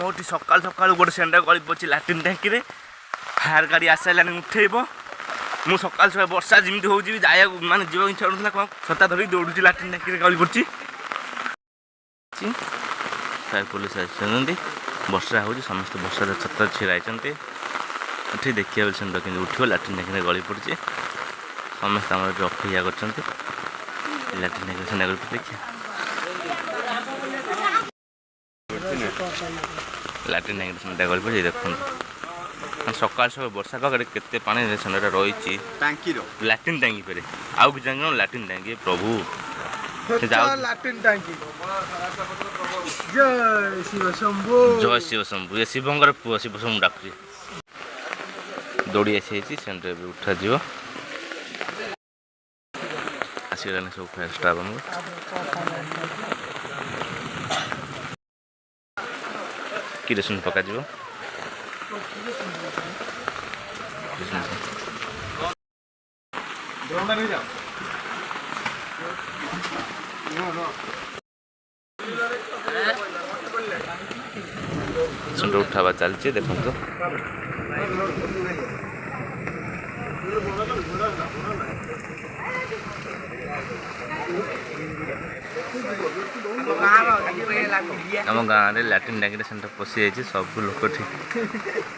मोटी सकाल सकाल गोटे सेंडा गली पड़ी लाट्रिन टांकी रे फायर गाड़ी आसानी उठेब मु सकाल सकाल वर्षा जमी हो जाए मानने जीवा इच्छा ना कौन छता धरिक दौड़ी लाट्रिन टांकी रे गली पड़ी फायर पुलिस आसती वर्षा हो समस्त वर्षा छत छिड़ा ये देखिए सेंडा कि उठ लाट्रिन टांकी गली पड़ी समस्त आम अपेक्षा कर लाट्रिन टांकी सेंडा गली पड़ी देखिए लाट्रिन टांकी सेंडा गली पड़ी देखते सकाल सकाल वर्षा पाखे केते पानी सेंडा रही लाट्रिन टांकी पे आउ कि लाट्रिन टांकी प्रभु लाट्रिन टांकी जय शिव शंभु जय शिव शंभु ये शिवंकर पुआ शिव शंभु डाकुची दौड़ी आसी सेंटर भी उठा जीव आसगलानी सब फायर स्टाफ आम किरोसिन पका उठावा चलती देखो आम गाँव में लाट्रिन टांकी सेंटर पशि जाइए सब लोक ठीक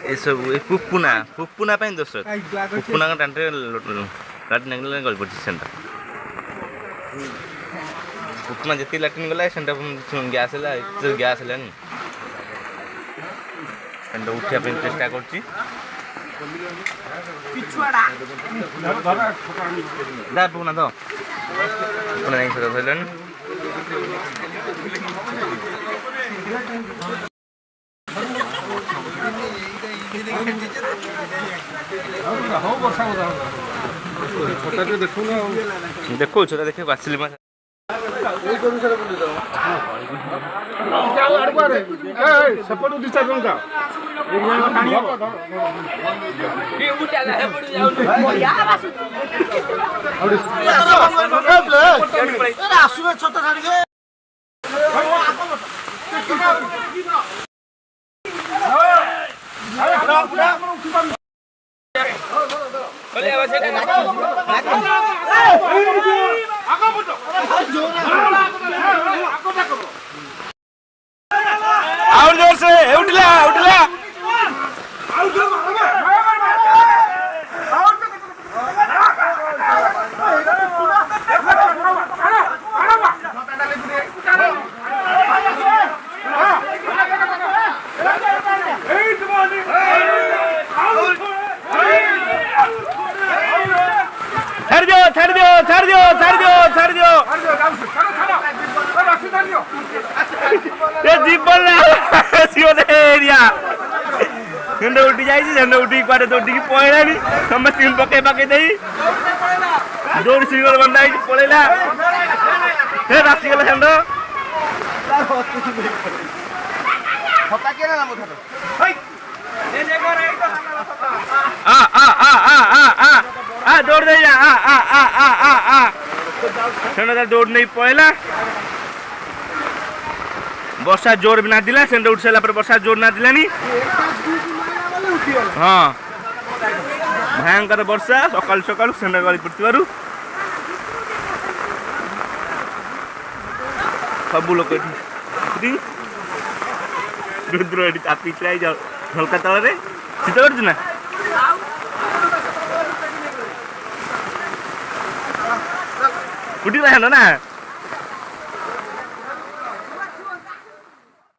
ये सब पुपुना पुपुना दोष पुपुना टांटे लाट्रिन टांकी गली पड़ी सेंटर पुपुना जी लाट्रिन गला सेंटर गैस है गैस है सेंटर उठा चेष्टा कर पुना तो पुना नहीं धरल देखो छोटा देखे आसिली और जोर से उठला उठला उठी जाए उठी कुआडे दौड़ी पड़ेगा समस्त पकई पकई दे दौड़ सिंगल बंदा पड़ेगा आसीगला सेंड दौड़ दे दौड़ नहीं पड़ेगा वर्षा जोर भी ना दिला सेंटर उठ सारा वर्षा जोर ना दिलानी हाँ भयंकर वर्षा सकाल सकाल सेंटर गली पड़ू सब लोग रुद्र चापी जाओ झलका तल शीत कर ना उठी ना